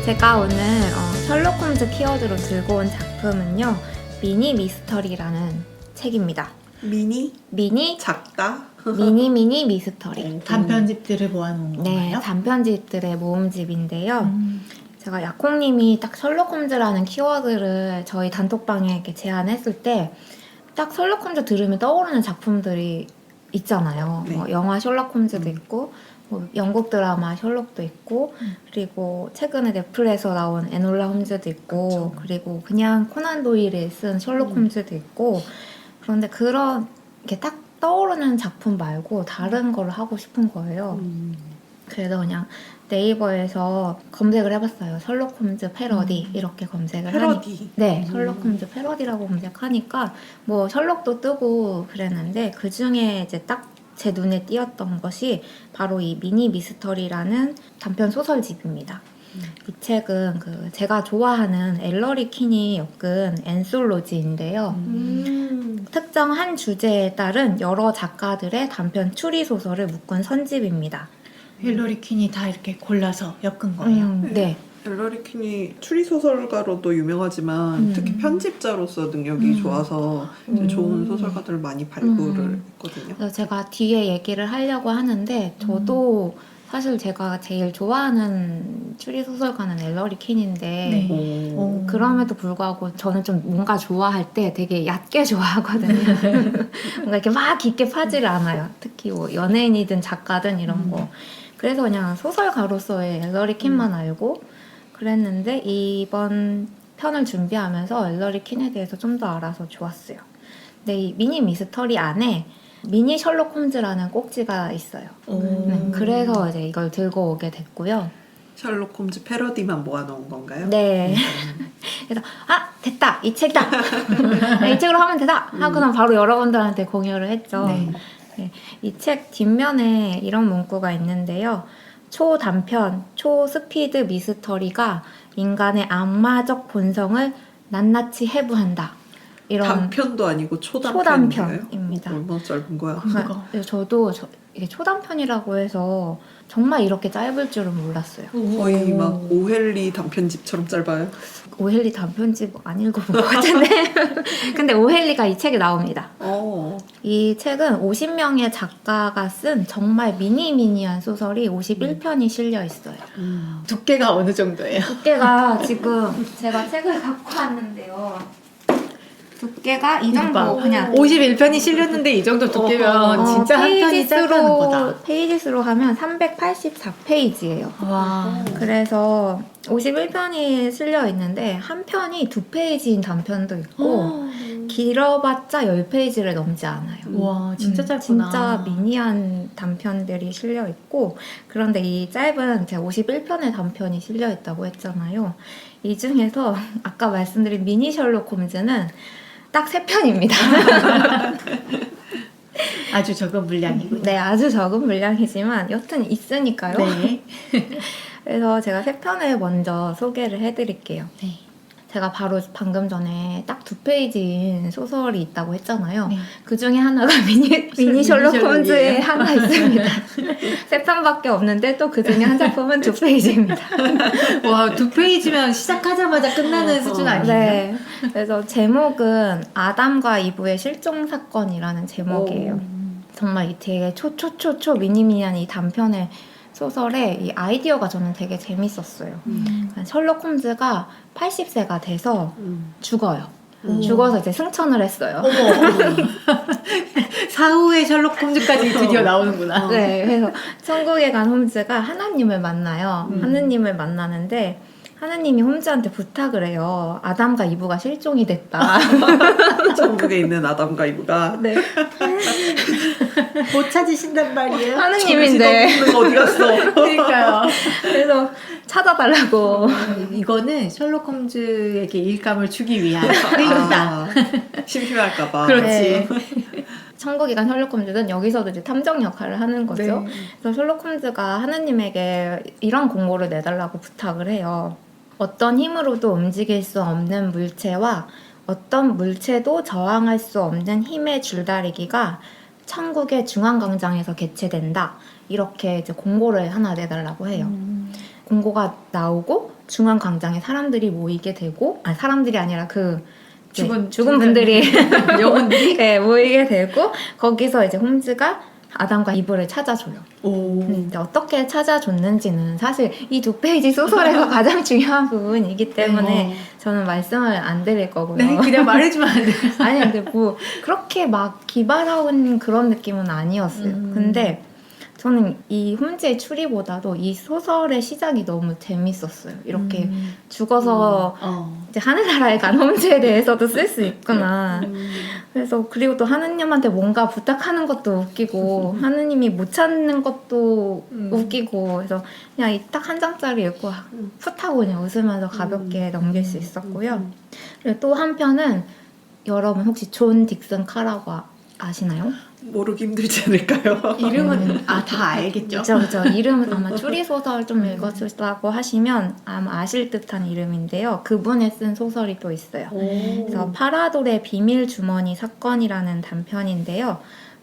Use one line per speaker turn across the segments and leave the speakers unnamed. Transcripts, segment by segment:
제가 오늘 셜록 홈즈 키워드로 들고 온 작품은요, 미니 미스터리라는 책입니다. 미니?
작다?
미니 미스터리.
단편집들을 모아놓은
네,
건가요?
단편집들의 모음집인데요. 제가 약콩님이 딱 셜록 홈즈라는 키워드를 저희 단톡방에 이렇게 제안했을 때 딱 셜록 홈즈 들으면 떠오르는 작품들이 있잖아요.
네.
뭐 영화 셜록 홈즈도 있고 뭐 영국 드라마 셜록도 있고 그리고 최근에 넷플에서 나온 에놀라 홈즈도 있고 그리고 그냥 코난 도일이 쓴 셜록 홈즈도 있고 그런데 그런 게 딱 떠오르는 작품 말고 다른 걸 하고 싶은 거예요. 그래서 그냥 네이버에서 검색을 해봤어요. 셜록 홈즈 패러디 이렇게 검색을
패러디?
네, 셜록 홈즈 패러디라고 검색하니까 뭐 셜록도 뜨고 그랬는데 그 중에 이제 딱 제 눈에 띄었던 것이 바로 이 미니 미스터리라는 단편 소설집입니다. 이 책은 제가 좋아하는 엘러리 킨이 엮은 엔솔로지인데요. 특정 한 주제에 따른 여러 작가들의 단편 추리 소설을 묶은 선집입니다.
힐러리 퀸이 다 이렇게 골라서 엮은 거예요.
네.
엘러리 퀸이 추리소설가로도 유명하지만 특히 편집자로서 능력이 좋아서 좋은 소설가들을 많이 발굴을 했거든요.
그래서 제가 뒤에 얘기를 하려고 하는데 저도 사실 제가 제일 좋아하는 추리 소설가는 엘러리 킨인데
네.
그럼에도 불구하고 저는 좀 뭔가 좋아할 때 되게 얕게 좋아하거든요. 뭔가 이렇게 막 깊게 파지를 않아요. 특히 뭐 연예인이든 작가든 이런 거. 그래서 그냥 소설가로서의 엘러리 킨만 알고 그랬는데 이번 편을 준비하면서 엘러리 킨에 대해서 좀 더 알아서 좋았어요. 근데 이 미니 미스터리 안에 미니 셜록 홈즈라는 꼭지가 있어요. 네, 그래서 이제 이걸 들고 오게 됐고요.
셜록 홈즈 패러디만 모아놓은 건가요?
네. 그래서 됐다! 이 책이다! 이 책으로 하면 되다! 하고는 바로 여러분들한테 공유를 했죠.
네.
네, 이 책 뒷면에 이런 문구가 있는데요. 초단편, 초스피드 미스터리가 인간의 악마적 본성을 낱낱이 해부한다. 이런
단편도 아니고 초단편인가요?
초단편입니다.
얼마나 짧은 거야?
저도 이게 초단편이라고 해서 정말 이렇게 짧을 줄은 몰랐어요.
거의 막 오헨리 단편집처럼 짧아요.
오헨리 단편집 안 읽어본 것 같은데 근데 오헨리가 이 책에 나옵니다. 이 책은 50명의 작가가 쓴 정말 미니미니한 소설이 51편이 실려 있어요.
두께가 어느 정도예요?
두께가 지금 제가 책을 갖고 왔는데요. 두께가 이 정도 그냥
51편이 실렸는데 이 정도 두께면 진짜 한 편이 짧다는 거다.
페이지수로 하면 384페이지예요.
와.
그래서 51편이 실려 있는데 한 편이 2페이지인 단편도 있고 길어봤자 10페이지를 넘지 않아요.
와, 진짜 짧구나.
진짜 미니한 단편들이 실려 있고 그런데 이 짧은 제가 51편의 단편이 실려 있다고 했잖아요. 이 중에서 아까 말씀드린 미니 셜록 홈즈는 딱 3편입니다.
아주 적은 물량이군요.
네, 아주 적은 물량이지만 여튼 있으니까요.
네.
그래서 제가 3편을 먼저 소개를 해드릴게요.
네.
제가 바로 방금 전에 딱 2페이지인 소설이 있다고 했잖아요.
네.
그 중에 하나가 미니 셜록 홈즈에 하나 있습니다. 3편밖에 없는데 또 그 중에 한 작품은 2페이지입니다.
와, 2페이지면 시작하자마자 끝나는 수준 아니에요?
네. 그래서 제목은 아담과 이브의 실종 사건이라는 제목이에요. 정말 이 되게 초초초초 미니미니한 이 단편의 소설의 이 아이디어가 저는 되게 재밌었어요. 셜록 홈즈가 80세가 돼서 죽어요. 죽어서 이제 승천을 했어요.
사후에 셜록 홈즈까지 드디어 나오는구나.
네, 그래서 천국에 간 홈즈가 하나님을 만나요. 하느님을 만나는데 하느님이 홈즈한테 부탁을 해요. 아담과 이브가 실종이 됐다.
천국에 있는 아담과 이브가
네.
못 찾으신단 말이에요?
하느님인데.
정신없는 거 어디 갔어?
그러니까요.
그래서 찾아달라고.
이거는 셜록 홈즈에게 일감을 주기 위한 행위다.
심심할까봐.
그렇지.
네. 천국에 간 셜록 홈즈는 여기서도 이제 탐정 역할을 하는 거죠.
네.
그래서 셜록 홈즈가 하느님에게 이런 공고를 내달라고 부탁을 해요. 어떤 힘으로도 움직일 수 없는 물체와 어떤 물체도 저항할 수 없는 힘의 줄다리기가 천국의 중앙광장에서 개최된다. 이렇게 이제 공고를 하나 내달라고 해요. 공고가 나오고 중앙 광장에 사람들이 모이게 되고, 아니 사람들이 아니라 그 이제
죽은
분들이
영혼들이
네, 모이게 되고, 거기서 이제 홈즈가 아담과 이브를 찾아줘요.
오.
근데 어떻게 찾아줬는지는 사실 이 2페이지 소설에서 가장 중요한 부분이기 때문에 저는 말씀을 안 드릴 거고요.
네, 그냥 말해주면 안 돼요.
아니 근데 뭐 그렇게 막 기발한 그런 느낌은 아니었어요. 근데 저는 이 홈즈의 추리보다도 이 소설의 시작이 너무 재밌었어요. 이렇게 죽어서 이제 하늘나라에 간 홈즈에 대해서도 쓸 수 있구나. 그래서 그리고 또 하느님한테 뭔가 부탁하는 것도 웃기고 하느님이 못 찾는 것도 웃기고, 그래서 그냥 이 딱 한 장짜리 읽고 풋 하고 그냥 웃으면서 가볍게 넘길 수 있었고요. 그리고 또 한편은 여러분 혹시 존 딕슨 카라고 아시나요?
모르기 힘들지 않을까요?
이름은 다 알겠죠.
그죠. 이름은 아마 추리소설 좀 읽었다고 하시면 아마 아실 듯한 이름인데요. 그분이 쓴 소설이 또 있어요. 그래서 파라돌의 비밀 주머니 사건이라는 단편인데요.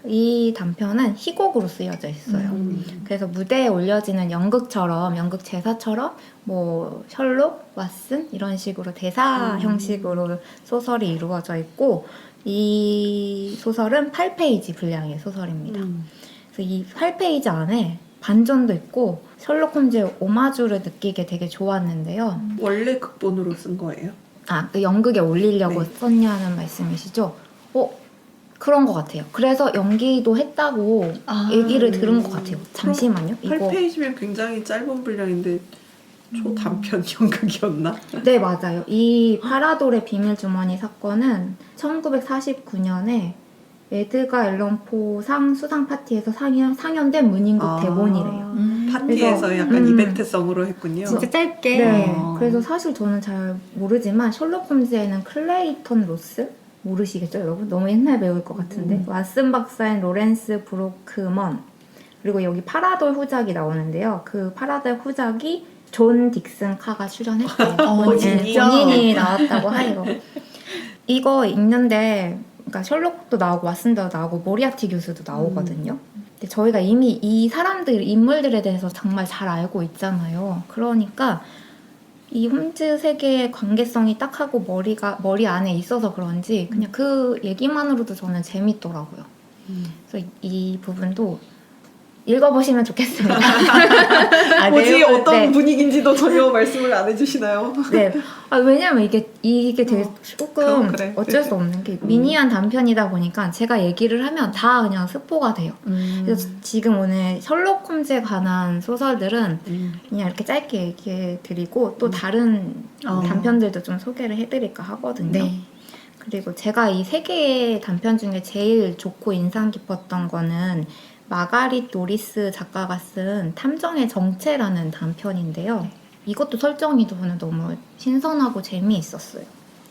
이 단편은 희곡으로 쓰여져 있어요. 그래서 무대에 올려지는 연극처럼, 연극 제사처럼 뭐 셜록, 왓슨 이런 식으로 대사 형식으로 소설이 이루어져 있고, 이 소설은 8페이지 분량의 소설입니다. 그래서 이 8페이지 안에 반전도 있고 셜록 홈즈의 오마주를 느끼게 되게 좋았는데요.
원래 극본으로 쓴 거예요?
아, 그 연극에 올리려고
네.
썼냐는 말씀이시죠? 그런 것 같아요. 그래서 연기도 했다고 얘기를 들은 것 같아요. 잠시만요. 이거
8페이지면 굉장히 짧은 분량인데 초단편 연극이었나?
네, 맞아요. 이 파라돌의 비밀 주머니 사건은 1949년에 에드가 앨런 포상 수상 파티에서 상연된 문인국 대본이래요.
파티에서
그래서,
약간 이벤트성으로 했군요.
진짜 짧게.
네. 그래서 사실 저는 잘 모르지만 셜록 홈즈에는 클레이턴 로스? 모르시겠죠, 여러분? 너무 옛날 배울 것 같은데. 왓슨 박사인 로렌스 브로크먼. 그리고 여기 파라돌 후작이 나오는데요. 그 파라돌 후작이 존 딕슨 카가 출연했대요.
진짜?
본인이 나왔다고 해요. 이거 읽는데, 그러니까 셜록도 나오고 왓슨도 나오고 모리아티 교수도 나오거든요. 근데 저희가 이미 이 사람들, 인물들에 대해서 정말 잘 알고 있잖아요. 그러니까 이 홈즈 세계의 관계성이 딱 하고 머리 안에 있어서 그런지 그냥 그 얘기만으로도 저는 재밌더라고요. 그래서 이 부분도 읽어보시면 좋겠습니다.
뭐지 어떤
네.
분위기인지도 전혀 말씀을 안 해주시나요?
네. 왜냐면 이게 되게 조금
그래.
어쩔 수 없는 게 미니한 단편이다 보니까 제가 얘기를 하면 다 그냥 스포가 돼요. 그래서 지금 오늘 셜록 홈즈에 관한 소설들은 그냥 이렇게 짧게 얘기해 드리고 또 다른 단편들도 좀 소개를 해드릴까 하거든요.
네.
그리고 제가 이 세 개의 단편 중에 제일 좋고 인상 깊었던 거는 마가릿 노리스 작가가 쓴 탐정의 정체라는 단편인데요. 이것도 설정이 저는 너무 신선하고 재미있었어요.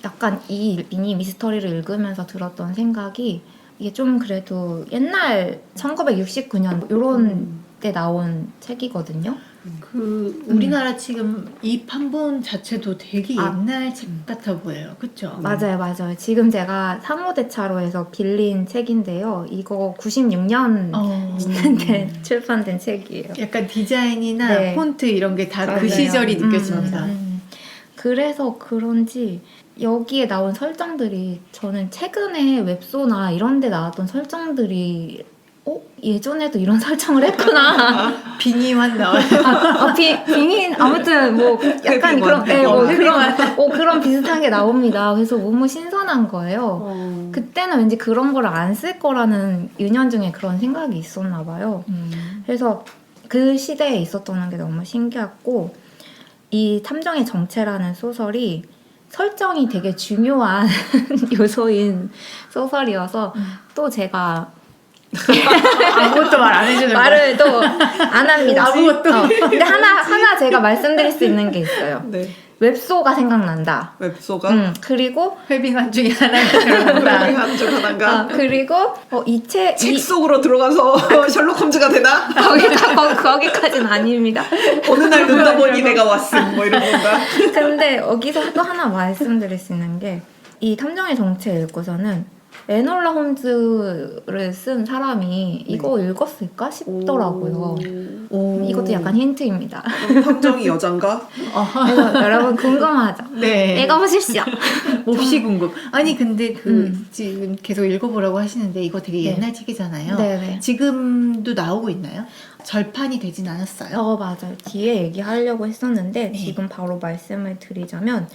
약간 이 미니 미스터리를 읽으면서 들었던 생각이 이게 좀 그래도 옛날 1969년 이런 때 나온 책이거든요.
우리나라 지금 이 판본 자체도 되게
아.
옛날 책 같아 보여요. 그쵸?
맞아요. 지금 제가 3호대차로에서 빌린 책인데요. 이거 96년 때 출판된 책이에요.
약간 디자인이나
네.
폰트 이런 게 다 그
맞아요.
시절이 느껴집니다.
그래서 그런지 여기에 나온 설정들이 저는 최근에 웹소나 이런 데 나왔던 설정들이 예전에도 이런 설정을 했구나.
빙의만 나와요.
빙인 아무튼 뭐 약간 그런 그런 비슷한 게 나옵니다. 그래서 너무 신선한 거예요. 그때는 왠지 그런 걸 안 쓸 거라는 은연중에 그런 생각이 있었나 봐요. 그래서 그 시대에 있었던 게 너무 신기했고, 이 탐정의 정체라는 소설이 설정이 되게 중요한 요소인 소설이어서 또 제가
아무것도 말 안 해주는 거야.
말을 또 안 합니다.
아무것도.
근데 하나 제가 말씀드릴 수 있는 게 있어요.
네.
웹소가 생각난다.
웹소가
그리고
회빙한 중에 하나가 들어온다.
한쪽 하나가
그리고
책 속으로 들어가서 셜록 홈즈가 되나?
거기까지는 아닙니다.
어느 날 눈 떠보니 내가 왔음 뭐 이런 건가?
근데 여기서 또 하나 말씀드릴 수 있는 게, 이 탐정의 정체 읽고서는 에놀라 홈즈를 쓴 사람이 이거 읽었을까 싶더라고요.
오.
이것도 약간 힌트입니다.
그럼 탐정이 여잔가?
그래서 여러분 궁금하죠?
네.
읽어보십시오.
몹시 궁금. 아니 근데
음.
지금 계속 읽어보라고 하시는데 이거 되게
네.
옛날 책이잖아요.
네네.
지금도 나오고 있나요? 절판이 되진 않았어요?
맞아요. 뒤에 얘기하려고 했었는데
네.
지금 바로 말씀을 드리자면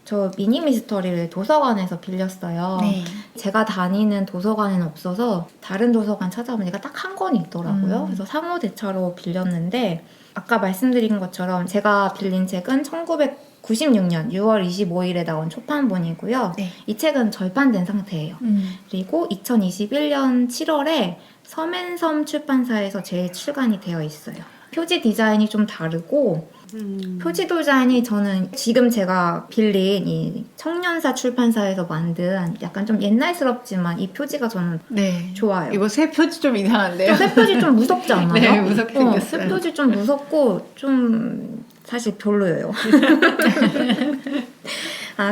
저 미니 미스터리를 도서관에서 빌렸어요.
네.
제가 다니는 도서관에는 없어서 다른 도서관 찾아보니까 딱 한 권이 있더라고요. 그래서 상호대차로 빌렸는데 아까 말씀드린 것처럼 제가 빌린 책은 1996년 6월 25일에 나온 초판본이고요.
네.
이 책은 절판된 상태예요. 그리고 2021년 7월에 서맨섬 출판사에서 재출간이 되어 있어요. 표지 디자인이 좀 다르고 표지 디자인이 저는 지금 제가 빌린 이 청년사 출판사에서 만든 약간 좀 옛날스럽지만 이 표지가 저는
네.
좋아요.
이거 새 표지 좀 이상한데요?
새 표지 좀 무섭지 않아요?
네, 무섭게 생겼어요.
새 표지 좀 무섭고 좀 사실 별로예요.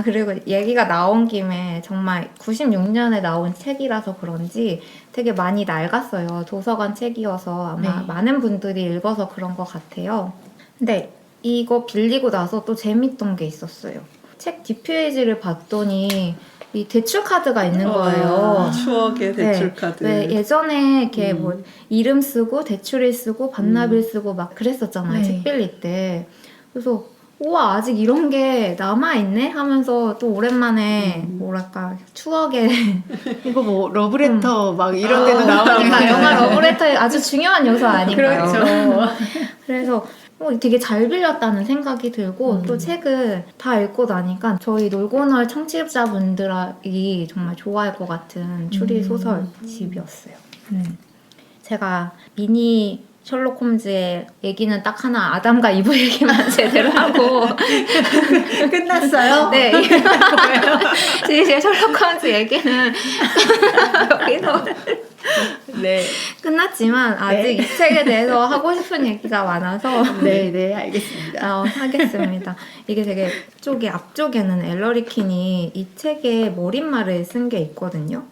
그리고 얘기가 나온 김에 정말 96년에 나온 책이라서 그런지 되게 많이 낡았어요. 도서관 책이어서 아마
네.
많은 분들이 읽어서 그런 것 같아요. 근데 이거 빌리고 나서 또 재밌던 게 있었어요. 책 뒷페이지를 봤더니 이 대출 카드가 있는 거예요.
추억의 대출 카드.
네, 예전에 이렇게 뭐 이름 쓰고 대출일 쓰고 반납일 쓰고 막 그랬었잖아요.
네.
책 빌릴 때. 그래서 우와 아직 이런 게 남아있네 하면서 또 오랜만에 뭐랄까 추억의
이거 뭐 러브레터 막 이런 데도 나오는
영화 러브레터의 아주 중요한 요소 아닌가요?
그렇죠.
그래서 되게 잘 빌렸다는 생각이 들고 또 책을 다 읽고 나니까 저희 놀고널 청취자분들이 정말 좋아할 것 같은 추리 소설집이었어요. 제가 미니 셜록 홈즈의 얘기는 딱 하나 아담과 이브 얘기만 제대로 하고
끝났어요?
네 제 셜록 홈즈 얘기는 여기서
네.
끝났지만 아직
네.
이 책에 대해서 하고 싶은 얘기가 많아서
네, 네, 알겠습니다.
하겠습니다. 이게 되게 앞쪽에는 엘러리 킨이 이 책에 머릿말을 쓴 게 있거든요.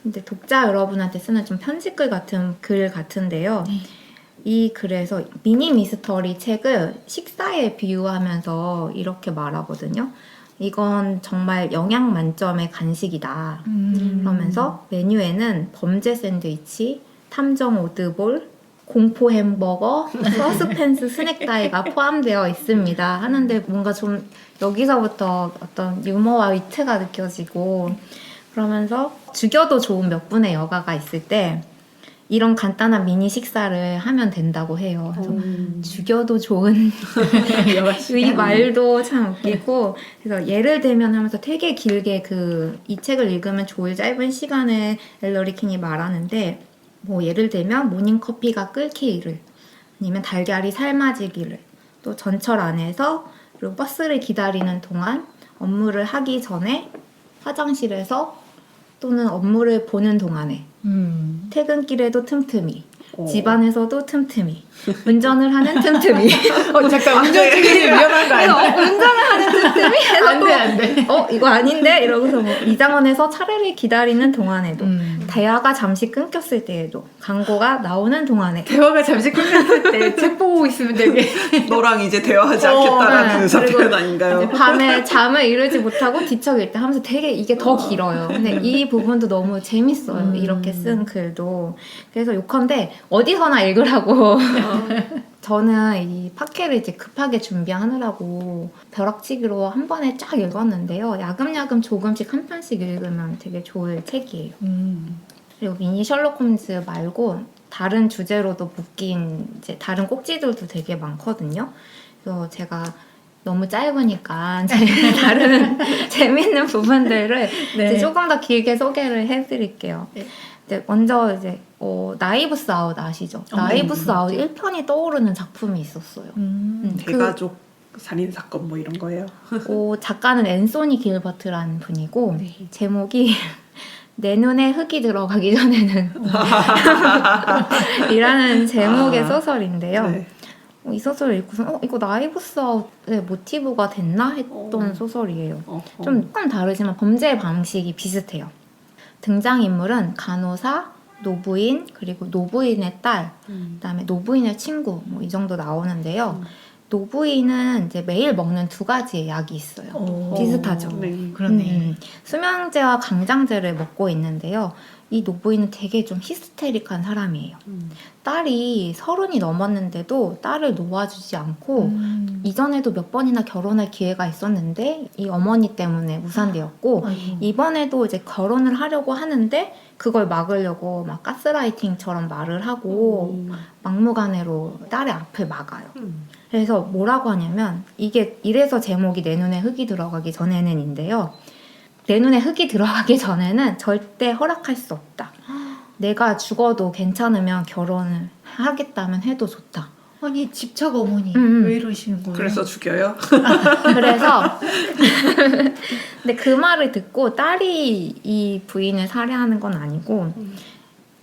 근데 독자 여러분한테 쓰는 좀 편집글 같은 글 같은데요. 이 글에서 미니 미스터리 책을 식사에 비유하면서 이렇게 말하거든요. 이건 정말 영양 만점의 간식이다. 그러면서 메뉴에는 범죄 샌드위치, 탐정 오드볼, 공포 햄버거, 서스펜스 스낵 다이가 포함되어 있습니다. 하는데 뭔가 좀 여기서부터 어떤 유머와 위트가 느껴지고 그러면서 죽여도 좋은 몇 분의 여가가 있을 때 이런 간단한 미니 식사를 하면 된다고 해요. 그래서 죽여도 좋은 이 말도 참 웃기고 그래서 예를 들면 하면서 되게 길게 이 책을 읽으면 좋을 짧은 시간에 엘러리 킨이 말하는데 뭐 예를 들면 모닝커피가 끓기를 아니면 달걀이 삶아지기를 또 전철 안에서 그리고 버스를 기다리는 동안 업무를 하기 전에 화장실에서 또는 업무를 보는 동안에 퇴근길에도 틈틈이 집안에서도 틈틈이 운전을 하는 틈틈이
잠깐 운전 중에 위험한 거 아니야?
운전을 하는 틈틈이 해서
안 돼.
이거 아닌데? 이러고서 뭐 이장원에서 차례를 기다리는 동안에도 대화가 잠시 끊겼을 때에도 광고가 나오는 동안에
대화가 잠시 끊겼을 때 책 보고 있으면 되게
너랑 이제 대화하지 않겠다라는 의사 표현 아닌가요?
이제 밤에 잠을 이루지 못하고 뒤척일 때 하면서 되게 이게 더 길어요. 근데 이 부분도 너무 재밌어요. 이렇게 쓴 글도. 그래서 요컨대 어디서나 읽으라고. 저는 이 파케를 이제 급하게 준비하느라고 벼락치기로 한 번에 쫙 읽었는데요. 야금야금 조금씩 한 편씩 읽으면 되게 좋을 책이에요. 그리고 미니 셜록 홈즈 말고 다른 주제로도 묶인 이제 다른 꼭지들도 되게 많거든요. 그래서 제가 너무 짧으니까 다른 재밌는 부분들을 이제 조금 더 길게 소개를 해드릴게요. 이제 먼저 이제 나이브스 아웃 아시죠? 나이브스 아웃 1편이 떠오르는 작품이 있었어요.
대가족 살인 사건 뭐 이런 거예요.
작가는 앤소니 길버트라는 분이고 제목이 내 눈에 흙이 들어가기 전에는 이라는 제목의 소설인데요.
네.
이 소설을 읽고서 이거 나이브스 아웃의 모티브가 됐나 했던 소설이에요. 좀 다르지만 범죄의 방식이 비슷해요. 등장인물은 간호사, 노부인, 그리고 노부인의 딸, 그다음에 노부인의 친구 뭐 이 정도 나오는데요. 노부인은 이제 매일 먹는 2가지의 약이 있어요.
오.
비슷하죠.
네.
그러네.
수면제와 강장제를 먹고 있는데요. 이 노부인은 되게 좀 히스테릭한 사람이에요. 딸이 30이 넘었는데도 딸을 놓아주지 않고 이전에도 몇 번이나 결혼할 기회가 있었는데 이 어머니 때문에 무산되었고
아이고.
이번에도 이제 결혼을 하려고 하는데 그걸 막으려고 막 가스라이팅처럼 말을 하고 막무가내로 딸의 앞을 막아요. 그래서 뭐라고 하냐면 이게 이래서 제목이 내 눈에 흙이 들어가기 전에는인데요. 내 눈에 흙이 들어가기 전에는 절대 허락할 수 없다. 내가 죽어도 괜찮으면 결혼을 하겠다면 해도 좋다.
아니 집착 어머니 왜 이러시는 거예요?
그래서 죽여요?
그래서 근데 그 말을 듣고 딸이 이 부인을 살해하는 건 아니고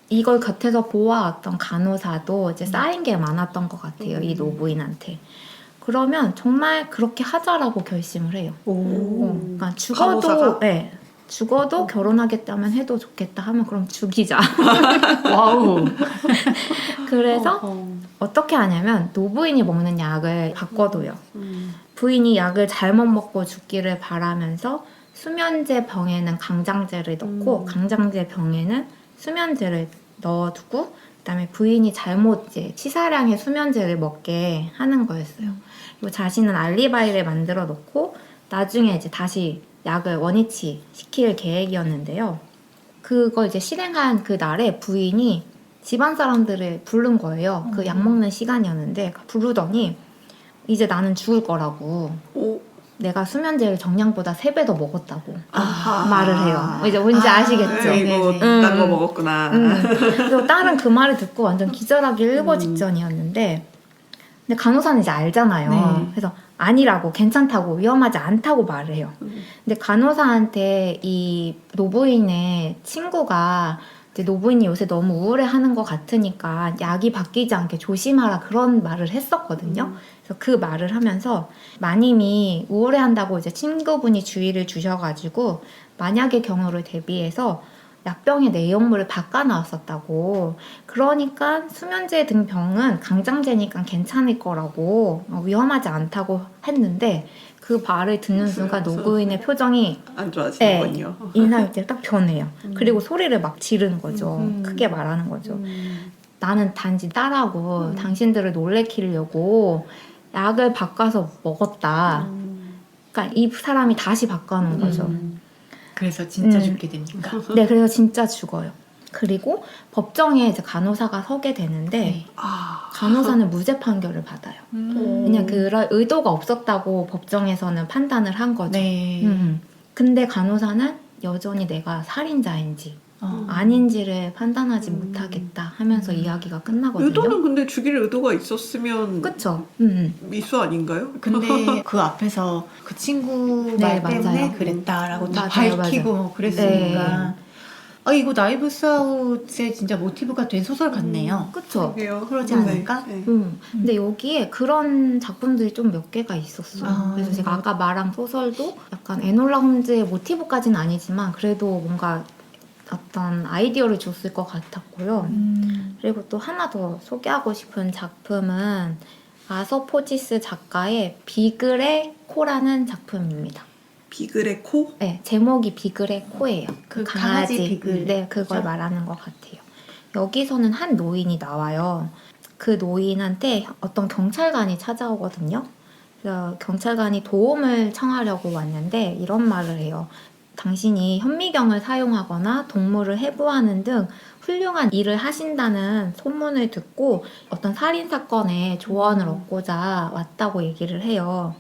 이걸 곁에서 보아왔던 간호사도 이제 쌓인 게 많았던 것 같아요. 이 노부인한테. 그러면 정말 그렇게 하자라고 결심을 해요.
오.
그러니까
간호사가?
죽어도 결혼하겠다면 해도 좋겠다 하면 그럼 죽이자.
와우.
그래서 어떻게 하냐면 노부인이 먹는 약을 바꿔둬요. 부인이 약을 잘못 먹고 죽기를 바라면서 수면제 병에는 강장제를 넣고 강장제 병에는 수면제를 넣어두고 그다음에 부인이 잘못 이제 치사량의 수면제를 먹게 하는 거였어요. 그리고 자신은 알리바이를 만들어 놓고 나중에 이제 다시 약을 원위치 시킬 계획이었는데요. 그거 이제 실행한 그 날에 부인이 집안 사람들을 부른 거예요. 그 약 먹는 시간이었는데 부르더니 이제 나는 죽을 거라고.
오.
내가 수면제를 정량보다 3배 더 먹었다고
아하.
말을 해요. 이제 뭔지 아시겠죠?
네, 이거
네네.
딴 거 먹었구나.
그래서 딸은 그 말을 듣고 완전 기절하기 일보 직전이었는데 근데 간호사는 이제 알잖아요.
네.
그래서 아니라고 괜찮다고 위험하지 않다고 말을 해요. 근데 간호사한테 이 노부인의 친구가 이제 노부인이 요새 너무 우울해하는 것 같으니까 약이 바뀌지 않게 조심하라 그런 말을 했었거든요. 그래서 그 말을 하면서 마님이 우울해한다고 이제 친구분이 주의를 주셔가지고 만약의 경우를 대비해서 약병의 내용물을 바꿔 나왔었다고. 그러니까 수면제 등 병은 강장제니까 괜찮을 거라고 위험하지 않다고 했는데 그 말을 듣는 순간 노부인의 표정이
안 좋아지는군요.
인상이 딱 변해요. 그리고 소리를 막 지르는 거죠. 크게 말하는 거죠. 나는 단지 딸하고 당신들을 놀래키려고 약을 바꿔서 먹었다. 그러니까 이 사람이 다시 바꿔놓은 거죠.
그래서 진짜 죽게 됩니까?
네, 그래서 진짜 죽어요. 그리고 법정에 이제 간호사가 서게 되는데
네.
아.
간호사는 무죄 판결을 받아요. 그냥 그럴 의도가 없었다고 법정에서는 판단을 한 거죠.
네.
근데 간호사는 여전히 내가 살인자인지 아닌지를 판단하지 못하겠다 하면서 이야기가 끝나거든요.
의도는 근데 죽일 의도가 있었으면
그쵸?
미수 아닌가요?
근데 그 앞에서 그 친구
네,
말 때문에
맞아요.
그랬다라고 다
맞아요,
밝히고
맞아요.
뭐 그랬으니까
네.
아 이거 나이브스 아웃의 진짜 모티브가 된 소설 같네요.
그쵸?
그러게요.
그러지
네.
않을까?
네.
근데 여기에 그런 작품들이 좀 몇 개가 있었어요.
아.
그래서 제가 아까 말한 소설도 약간 에놀라 홈즈의 모티브까지는 아니지만 그래도 뭔가 어떤 아이디어를 줬을 것 같았고요. 그리고 또 하나 더 소개하고 싶은 작품은 아서 포지스 작가의 비글의 코라는 작품입니다.
비글의 코?
네, 제목이 비글의 코예요.
그 강아지 비글.
네, 그걸
그죠?
말하는 것 같아요. 여기서는 한 노인이 나와요. 그 노인한테 어떤 경찰관이 찾아오거든요. 그래서 경찰관이 도움을 청하려고 왔는데 이런 말을 해요. 당신이 현미경을 사용하거나 동물을 해부하는 등 훌륭한 일을 하신다는 소문을 듣고 어떤 살인사건에 조언을 얻고자 왔다고 얘기를 해요.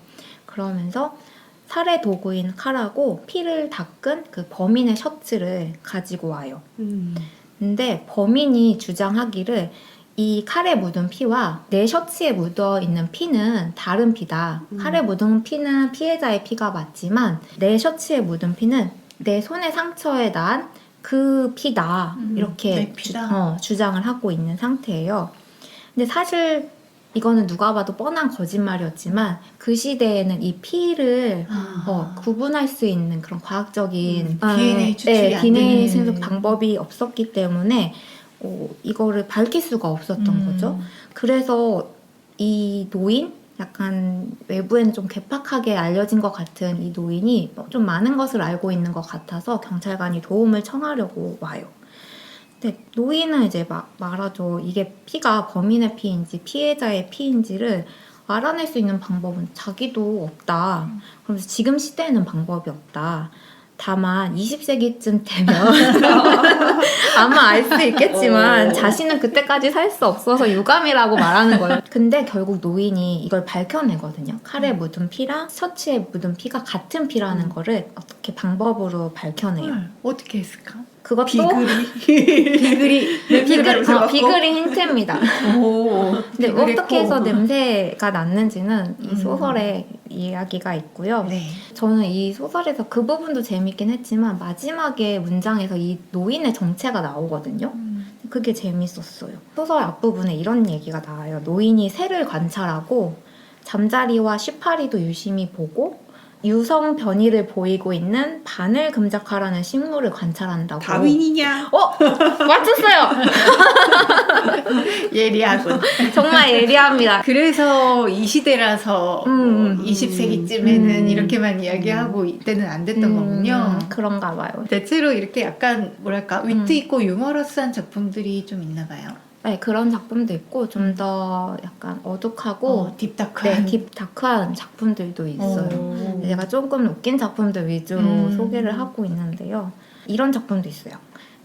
그러면서 살해 도구인 칼하고 피를 닦은 그 범인의 셔츠를 가지고 와요. 근데 범인이 주장하기를 이 칼에 묻은 피와 내 셔츠에 묻어 있는 피는 다른 피다. 칼에 묻은 피는 피해자의 피가 맞지만 내 셔츠에 묻은 피는 내 손의 상처에 난 그 피다. 이렇게
내 피다.
주장을 하고 있는 상태예요. 근데 사실 이거는 누가 봐도 뻔한 거짓말이었지만 그 시대에는 이 피를 구분할 수 있는 그런 과학적인
DNA 추출이 안
DNA
되는.
생성 방법이 없었기 때문에 이거를 밝힐 수가 없었던 거죠. 그래서 이 노인, 약간 외부에는 좀 괴팍하게 알려진 것 같은 이 노인이 좀 많은 것을 알고 있는 것 같아서 경찰관이 도움을 청하려고 와요. 근데 노인은 이제 말하죠. 이게 피가 범인의 피인지 피해자의 피인지를 알아낼 수 있는 방법은 자기도 없다. 그래서 지금 시대에는 방법이 없다. 다만 20세기쯤 되면 아마 알 수 있겠지만 자신은 그때까지 살 수 없어서 유감이라고 말하는 거예요. 근데 결국 노인이 이걸 밝혀내거든요. 칼에 묻은 피랑 셔츠에 묻은 피가 같은 피라는 거를 어떻게 방법으로 밝혀내요.
어떻게 했을까?
그것도
비글이
비글이 힌트입니다. 근데
비글의
어떻게 해서
코.
냄새가 났는지는 이 소설에 이야기가 있고요.
네.
저는 이 소설에서 그 부분도 재밌긴 했지만 마지막에 문장에서 이 노인의 정체가 나오거든요. 그게 재밌었어요. 소설 앞부분에 이런 얘기가 나와요. 노인이 새를 관찰하고 잠자리와 쉬파리도 유심히 보고 유성 변이를 보이고 있는 바늘 금작화라는 식물을 관찰한다고.
다윈이냐?
맞췄어요.
예리하군.
정말 예리합니다.
그래서 이 시대라서 20세기쯤에는 이렇게만 이야기하고 이때는 안 됐던 거군요.
그런가 봐요.
대체로 이렇게 약간 뭐랄까 위트 있고 유머러스한 작품들이 좀 있나 봐요.
네, 그런 작품도 있고 좀 더 약간 어둑하고
딥다크한.
딥다크한 작품들도 있어요. 제가 조금 웃긴 작품들 위주로 소개를 하고 있는데요. 이런 작품도 있어요.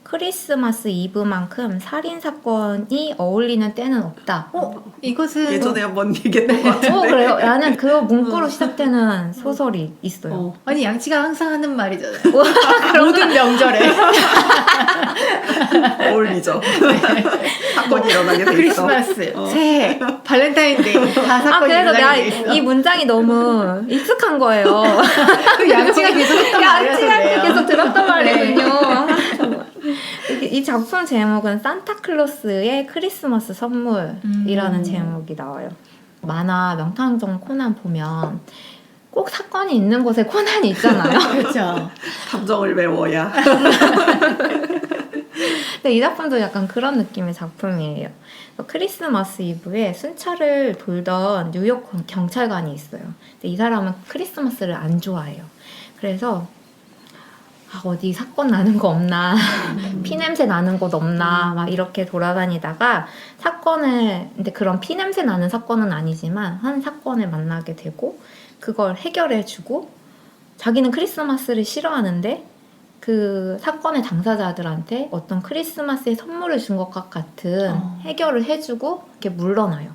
크리스마스 이브만큼 살인사건이 어울리는 때는 없다.
이것은
예전에 한번 얘기했던 것 같은데.
그래요? 라는 그 문구로 시작되는 소설이 있어요.
아니 양치가 항상 하는 말이잖아요. 모든 명절에
어울리죠. 사건이 일어나게 돼 있어.
크리스마스, 새해, 발렌타인데이 다 사건이
그래서 내가
일어나게 돼 있어.
이 문장이 너무 익숙한 거예요.
그 양치가 계속 했던 말이라서
양치할 때
그래요.
계속 들었던 말이군요. 이 작품 제목은 산타클로스의 크리스마스 선물이라는 제목이 나와요. 만화 명탐정 코난 보면 꼭 사건이 있는 곳에 코난이 있잖아요.
그렇죠.
감정을 메워야.
근데 이 작품도 약간 그런 느낌의 작품이에요. 크리스마스 이브에 순찰을 돌던 뉴욕 경찰관이 있어요. 근데 이 사람은 크리스마스를 안 좋아해요. 그래서 어디 사건 나는 거 없나, 피냄새 나는 곳 없나, 막 이렇게 돌아다니다가 근데 그런 피냄새 나는 사건은 아니지만 한 사건을 만나게 되고 그걸 해결해주고 자기는 크리스마스를 싫어하는데 그 사건의 당사자들한테 어떤 크리스마스의 선물을 준 것 같은 해결을 해주고 이렇게 물러나요.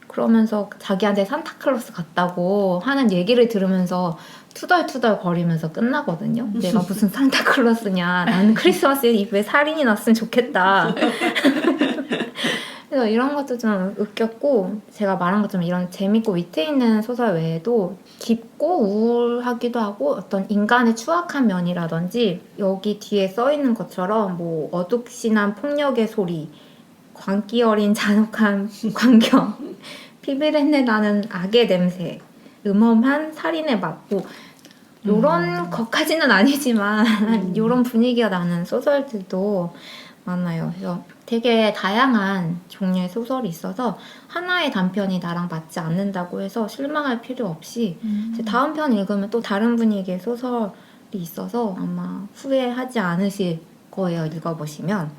그러면서 자기한테 산타클로스 같다고 하는 얘기를 들으면서 투덜투덜 거리면서 끝나거든요. 내가 무슨 산타클로스냐. 나는 크리스마스 이브에 살인이 났으면 좋겠다. 그래서 이런 것도 좀 웃겼고 제가 말한 것처럼 이런 재밌고 위트 있는 소설 외에도 깊고 우울하기도 하고 어떤 인간의 추악한 면이라든지 여기 뒤에 써있는 것처럼 뭐 어둑신한 폭력의 소리, 광기 어린 잔혹한 광경, 피비린내 나는 악의 냄새, 음험한 살인의 맛, 요런 것까지는 아니지만 요런 분위기가 나는 소설들도 많아요. 그래서 되게 다양한 종류의 소설이 있어서 하나의 단편이 나랑 맞지 않는다고 해서 실망할 필요 없이 다음 편 읽으면 또 다른 분위기의 소설이 있어서 아마 후회하지 않으실 거예요. 읽어보시면.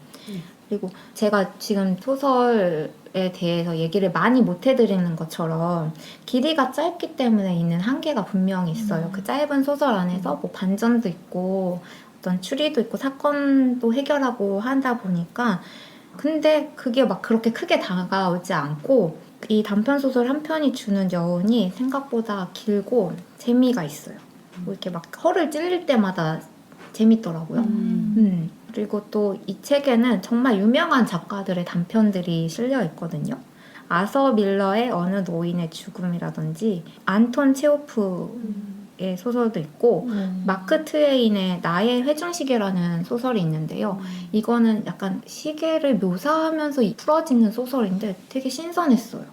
그리고 제가 지금 소설에 대해서 얘기를 많이 못 해드리는 것처럼 길이가 짧기 때문에 있는 한계가 분명히 있어요. 그 짧은 소설 안에서 뭐 반전도 있고 어떤 추리도 있고 사건도 해결하고 하다 보니까 근데 그게 막 그렇게 크게 다가오지 않고 이 단편 소설 한 편이 주는 여운이 생각보다 길고 재미가 있어요. 뭐 이렇게 막 혀를 찔릴 때마다 재밌더라고요. 그리고 또 이 책에는 정말 유명한 작가들의 단편들이 실려 있거든요. 아서 밀러의 어느 노인의 죽음이라든지 안톤 체호프의 소설도 있고 마크 트웨인의 나의 회중시계라는 소설이 있는데요. 이거는 약간 시계를 묘사하면서 풀어지는 소설인데 되게 신선했어요.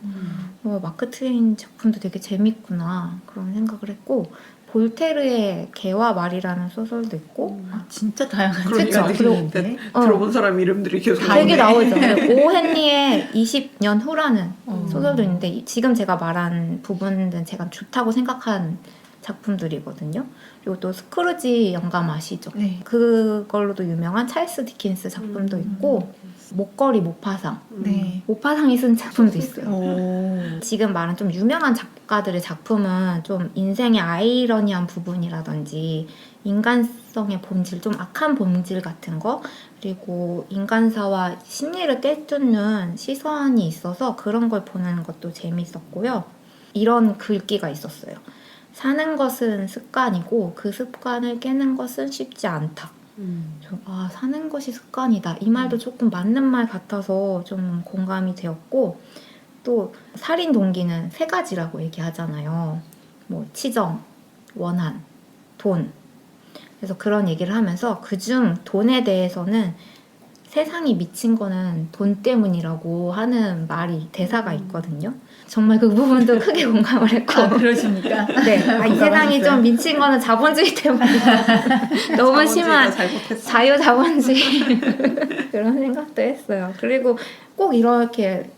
마크 트웨인 작품도 되게 재밌구나 그런 생각을 했고 볼테르의 개와 말이라는 소설도 있고
아, 진짜 다양한
그러니까
책이 들어있는데.
들어본 사람 이름들이 계속
되게
나오네.
나오죠. 오 헨리의 20년 후라는 소설도 있는데 지금 제가 말한 부분은 제가 좋다고 생각한 작품들이거든요. 그리고 또 스크루지 영감 아시죠?
네.
그걸로도 유명한 찰스 디킨스 작품도 있고 목걸이 모파상
네.
모파상이 쓴 작품도 있어요.
오.
지금 말한 좀 유명한 작가들의 작품은 좀 인생의 아이러니한 부분이라든지 인간성의 본질, 좀 악한 본질 같은 거 그리고 인간사와 심리를 꿰뚫는 시선이 있어서 그런 걸 보는 것도 재밌었고요. 이런 글귀가 있었어요. 사는 것은 습관이고 그 습관을 깨는 것은 쉽지 않다. 사는 것이 습관이다. 이 말도 조금 맞는 말 같아서 좀 공감이 되었고 또 살인 동기는 세 가지라고 얘기하잖아요. 뭐 치정, 원한, 돈. 그래서 그런 얘기를 하면서 그중 돈에 대해서는 세상이 미친 거는 돈 때문이라고 하는 말이 대사가 있거든요. 정말 그 부분도 크게 공감을 했고.
아, 그러십니까?
네, 이 세상이 좀 미친 거는 자본주의 때문이다. 너무 심한
잘못했어.
자유자본주의 그런 생각도 했어요. 그리고 꼭 이렇게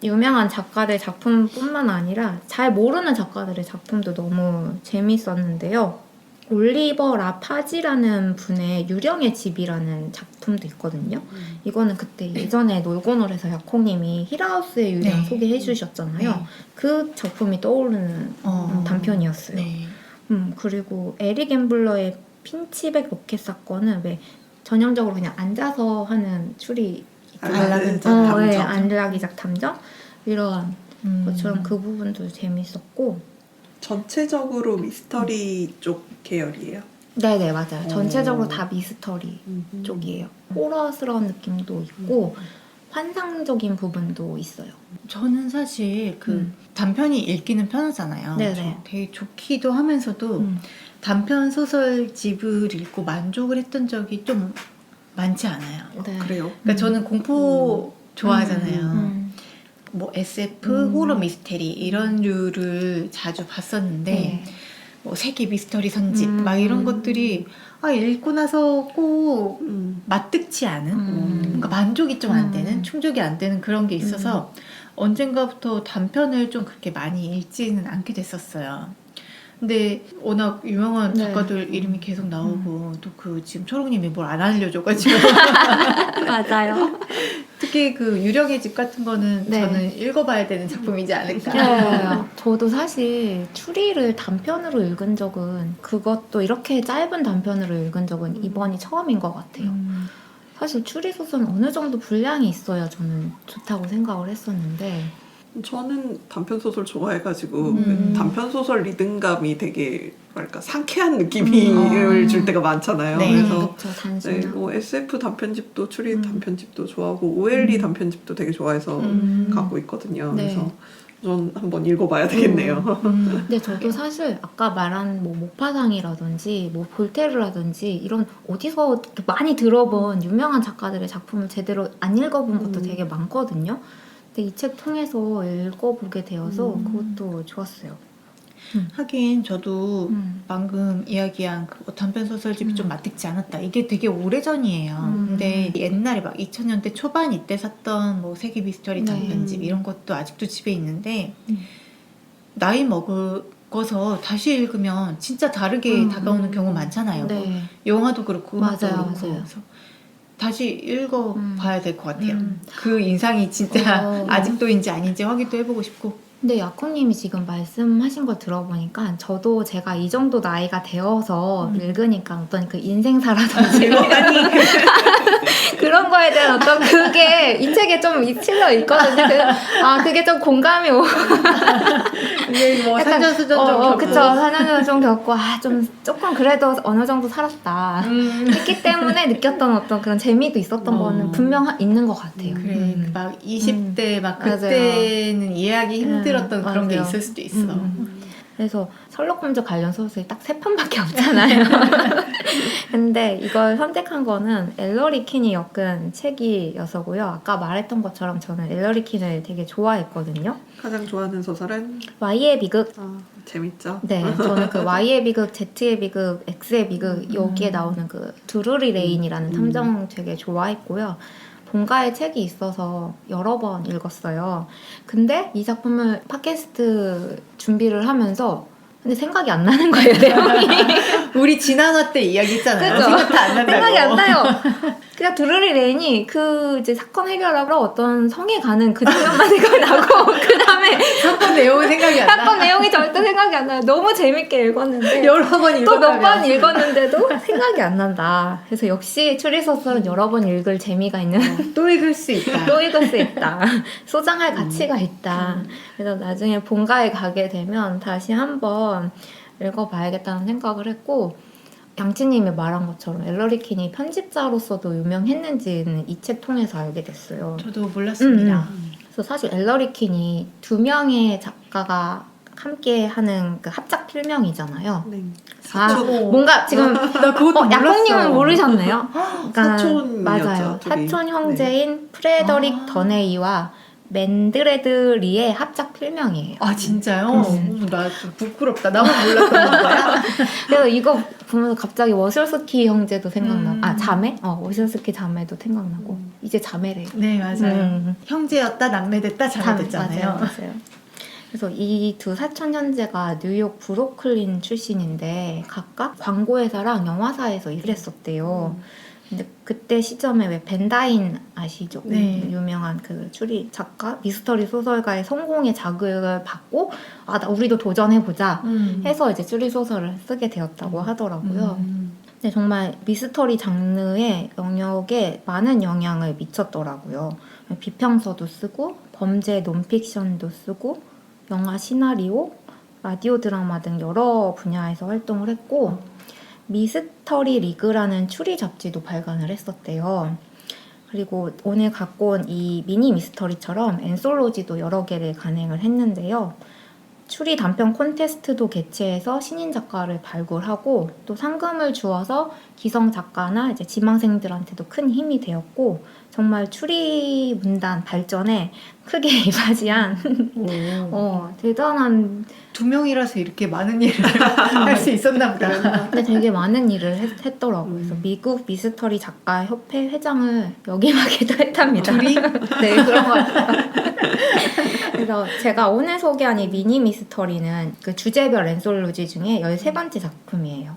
유명한 작가들 작품뿐만 아니라 잘 모르는 작가들의 작품도 너무 재밌었는데요. 올리버 라파지라는 분의 유령의 집이라는 작품도 있거든요. 이거는 그때 예전에 놀고놀에서 약콩님이 힐하우스의 유령
네.
소개해 주셨잖아요.
네.
그 작품이 떠오르는 단편이었어요.
네.
그리고 에리 갬블러의 핀치백 로켓 사건은 왜 전형적으로 그냥 앉아서 하는 추리
안락의작
네,
탐정.
안락의작 탐정 이런 것처럼
음.
그 부분도 재밌었고
전체적으로 미스터리 쪽 계열이에요.
네네 맞아요. 전체적으로
오.
다 미스터리 쪽이에요. 호러스러운 느낌도 있고 환상적인 부분도 있어요.
저는 사실 그 단편이 읽기는 편하잖아요.
네네.
되게 좋기도 하면서도 단편 소설집을 읽고 만족을 했던 적이 좀 많지 않아요.
네.
그래요?
그러니까 저는 공포 좋아하잖아요. 뭐 SF, 호러 미스테리 이런 류를 자주 봤었는데
네.
뭐 세계 미스터리 선집 막 이런 것들이 읽고 나서 꼭 맞득치 않은 뭔가 만족이 좀 안 되는 충족이 안 되는 그런 게 있어서 언젠가부터 단편을 좀 그렇게 많이 읽지는 않게 됐었어요. 근데 워낙 유명한
네.
작가들 이름이 계속 나오고 또 그 지금 초롱님이 뭘 안 알려줘가지고
맞아요.
특히 그 유령의 집 같은 거는
네.
저는 읽어봐야 되는 작품이지 않을까.
네. 저도 사실 추리를 단편으로 읽은 적은 그것도 이렇게 짧은 단편으로 읽은 적은 이번이 처음인 것 같아요. 사실 추리 소설은 어느 정도 분량이 있어야 저는 좋다고 생각을 했었는데
저는 단편 소설 좋아해가지고 단편 소설 리듬감이 되게 뭐랄까 상쾌한 느낌을 줄 때가 많잖아요.
네.
그래서
그쵸,
네,
단순한
뭐 SF 단편집도 추리 단편집도 좋아하고 OLE 단편집도 되게 좋아해서 갖고 있거든요.
네.
그래서 전 한번 읽어봐야 되겠네요.
근데 저도 사실 아까 말한 뭐 모파상이라든지 뭐 볼테르라든지 이런 어디서 많이 들어본 유명한 작가들의 작품을 제대로 안 읽어본 것도 되게 많거든요. 근데 이 책 통해서 읽어보게 되어서 그것도 좋았어요.
하긴 저도 방금 이야기한 그 단편 소설집이 좀 맞듣지 않았다. 이게 되게 오래전이에요. 근데 옛날에 막 2000년대 초반 이때 샀던 뭐 세계 미스터리 단편집 이런 것도 아직도 집에 있는데 나이 먹어서 다시 읽으면 진짜 다르게 다가오는 경우 많잖아요.
네.
영화도 그렇고 음악도
맞아요,
그렇고
맞아요.
그래서 다시 읽어봐야 될 것 같아요. 그 인상이 진짜
어.
아직도인지 아닌지 확인도 해보고 싶고.
근데 약혼님이 지금 말씀하신 거 들어보니까 저도 제가 이 정도 나이가 되어서 읽으니까 어떤 그 인생사라든지 그런 거에 대한 어떤 그게 이 책에 좀 실려 있거든요. 그게 좀 공감이 오고
이게 뭐
약간,
산전수전 좀 겪고.
그쵸. 산전수전 좀 겪고 조금 그래도 어느 정도 살았다 했기 때문에 느꼈던 어떤 그런 재미도 있었던 거는 분명 있는 것 같아요.
그래 막 20대 막 그때는 이해하기 힘들었던 그런 게
맞아요.
있을 수도 있어.
그래서 셜록 홈즈 관련 소설이 딱 3편밖에 없잖아요. 근데 이걸 선택한 거는 엘러리 킨이 엮은 책이어서고요. 아까 말했던 것처럼 저는 엘러리 킨을 되게 좋아했거든요.
가장 좋아하는 소설은?
Y의 비극.
재밌죠?
네, 저는 그 Y의 비극, Z의 비극, X의 비극 여기에 나오는 그 드루리 레인이라는 탐정 되게 좋아했고요. 본가에 책이 있어서 여러 번 읽었어요. 근데 이 작품을 팟캐스트 준비를 하면서 근데 생각이 안 나는 거예요, 내용이.
우리 지난화 때 이야기했잖아요.
그죠?
생각도 안 난다고.
생각이 안 나요. 그냥 드루리 레인이 그 이제 사건 해결하러 어떤 성에 가는 그 장면만 생각이 나고 그 다음에
사건 내용은 생각이 안 나.
사건 내용이 절대 생각이 안 나요. 너무 재밌게 읽었는데
여러 번
또 몇 번
읽었다면.
읽었는데도 생각이 안 난다. 그래서 역시 추리소설은 여러 번 읽을 재미가 있는
또 읽을 수 있다.
또 읽을 수 있다. 소장할 가치가 있다. 그래서 나중에 본가에 가게 되면 다시 한번 읽어봐야겠다는 생각을 했고 양치님이 말한 것처럼 엘러리 킨이 편집자로서도 유명했는지는 이 책 통해서 알게 됐어요.
저도 몰랐습니다.
그래서 사실 엘러리 킨이 2명의 작가가 함께 하는 그 합작 필명이잖아요.
네.
아,
사촌.
뭔가 지금
나 그것도 몰랐어.
약공님은 모르셨네요. 그러니까
사촌이었죠,
맞아요.
둘이.
사촌 형제인 프레더릭 더네이와 맨드레드 리의 합작 필명이에요.
아 진짜요?
음.
나 좀 부끄럽다. 나만 몰랐던 거야?
그래서 이거 보면서 갑자기 워실스키 형제도 생각나고
음.
자매? 워실스키 자매도 생각나고 이제 자매래요.
네 맞아요.
음.
형제였다 남매됐다 자매됐잖아요.
맞아요. 그래서 이 두 사촌 형제가 뉴욕 브루클린 출신인데 각각 광고회사랑 영화사에서 일했었대요. 근데 그때 시점에 왜 벤다인 아시죠?
네.
유명한 그 추리 작가, 미스터리 소설가의 성공의 자극을 받고 우리도 도전해보자 해서 이제 추리 소설을 쓰게 되었다고 하더라고요. 근데 정말 미스터리 장르의 영역에 많은 영향을 미쳤더라고요. 비평서도 쓰고 범죄 논픽션도 쓰고 영화 시나리오, 라디오 드라마 등 여러 분야에서 활동을 했고 미스터리 리그라는 추리 잡지도 발간을 했었대요. 그리고 오늘 갖고 온 이 미니 미스터리처럼 앤솔로지도 여러 개를 간행을 했는데요. 추리 단편 콘테스트도 개최해서 신인 작가를 발굴하고 또 상금을 주어서 기성 작가나 이제 지망생들한테도 큰 힘이 되었고 정말 추리 문단 발전에 크게 이바지한 대단한
두 명이라서 이렇게 많은 일을 할 수 있었나 보다.
근데 되게 많은 일을 했더라고요. 그래서 미국 미스터리 작가 협회 회장을 역임하기도 했답니다.
둘이?
네, 그런 것 같아요. 그래서 제가 오늘 소개한 이 미니 미스터리는 그 주제별 랜솔로지 중에 13번째 작품이에요.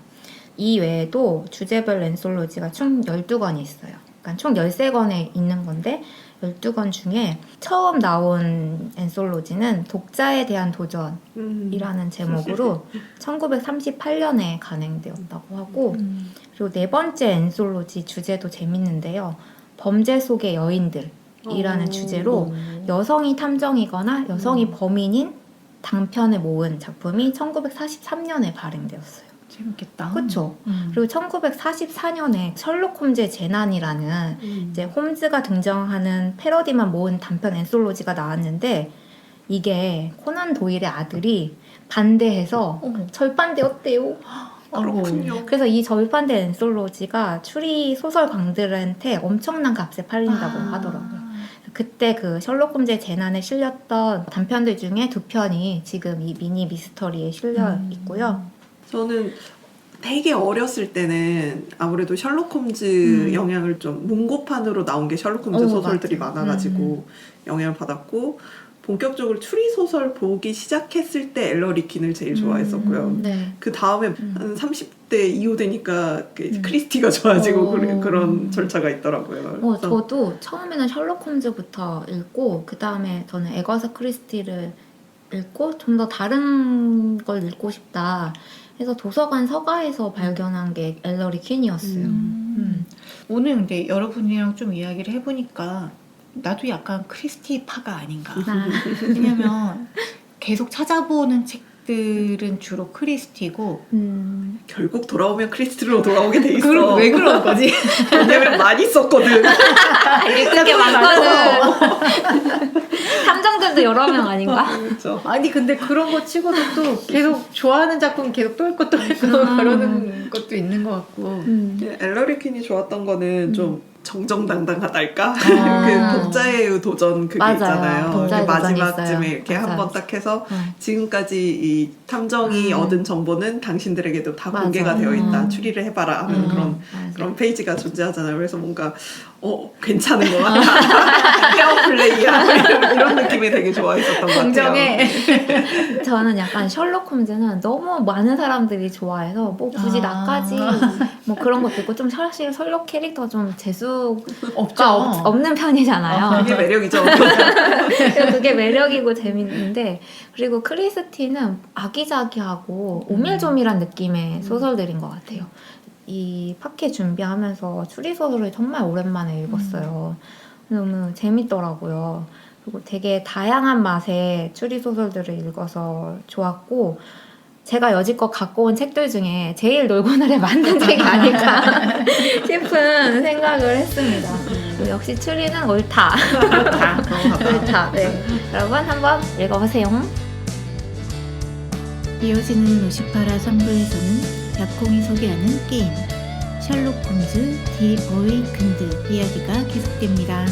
이 외에도 주제별 랜솔로지가 총 12권이 있어요. 그러니까 총 13권에 있는 건데 12권 중에 처음 나온 앤솔로지는 독자에 대한 도전이라는 제목으로 1938년에 간행되었다고 하고 그리고 네 번째 앤솔로지 주제도 재밌는데요. 범죄 속의 여인들이라는 주제로 여성이 탐정이거나 여성이 범인인 단편을 모은 작품이 1943년에 발행되었어요.
재밌겠다.
그렇죠. 그리고 1944년에 셜록 홈즈의 재난이라는 이제 홈즈가 등장하는 패러디만 모은 단편 앤솔로지가 나왔는데 이게 코난 도일의 아들이 반대해서 절반되었대요.
그렇군요.
그래서 이 절반된 앤솔로지가 추리 소설광들한테 엄청난 값에 팔린다고 하더라고요. 그때 그 셜록 홈즈의 재난에 실렸던 단편들 중에 2편이 지금 이 미니 미스터리에 실려 있고요.
저는 되게 어렸을 때는 아무래도 셜록 홈즈 영향을 좀 문고판으로 나온 게 셜록 홈즈 소설들이
맞아.
많아가지고 영향을 받았고 본격적으로 추리 소설 보기 시작했을 때 엘러리 킨을 제일 좋아했었고요.
네.
그 다음에 한 30대 이후 되니까 크리스티가 좋아지고 그런 절차가 있더라고요. 그래서
저도 처음에는 셜록 홈즈부터 읽고 그 다음에 저는 에거사 크리스티를 읽고 좀 더 다른 걸 읽고 싶다 해서 도서관 서가에서 발견한 게 엘러리 킨이었어요.
오늘 근데 여러분이랑 좀 이야기를 해보니까 나도 약간 크리스티파가 아닌가. 왜냐면 계속 찾아보는 책들은 주로 크리스티고
결국 돌아오면 크리스티로 돌아오게 돼 있어.
왜 그런 거지?
왜냐면 많이 썼거든.
읽을 게 많거든. 탐정들도 그것도 여러 명 아닌가?
그렇죠.
아니 근데 그런 거 치고도 또 계속 좋아하는 작품 계속 또 읽고 또 읽고 그러는 것도 있는 것 같고.
엘러리 퀸이 좋았던 거는 좀 정정당당하달까?
아.
그 독자의 도전 그게
맞아요.
있잖아요.
독자의 도전이
마지막쯤에
있어요.
이렇게
맞아요.
한번 딱 해서
음.
지금까지 이 탐정이 얻은 정보는 당신들에게도 다
맞아.
공개가 되어 있다.
음.
추리를 해봐라 하는
맞아요.
그런 페이지가 존재하잖아요. 그래서 뭔가 괜찮은 것 같아. 페어플레이야. 이런 느낌이 되게 좋아했었던 것 같아요.
공정해.
저는 약간 셜록 홈즈는 너무 많은 사람들이 좋아해서 뭐 굳이
아.
나까지 뭐 그런 것도 있고 좀 사실 셜록 캐릭터 좀 재수가
없죠.
없는 편이잖아요.
그게 매력이죠.
그래서 그게 매력이고 재밌는데 그리고 크리스티는 아기자기하고 오밀조밀한 느낌의 소설들인 것 같아요. 이 팟캐 준비하면서 추리소설을 정말 오랜만에 읽었어요. 너무 재밌더라고요. 그리고 되게 다양한 맛의 추리소설들을 읽어서 좋았고 제가 여지껏 갖고 온 책들 중에 제일 놀고나를 만든 책이 아닐까 싶은 생각을 했습니다. 역시 추리는 옳다. 옳다. 네. 여러분 한번 읽어보세요.
이어지는 58화 3부에서는 약콩이 소개하는 게임 셜록 홈즈 디 어웨이큰드 이야기가 계속됩니다.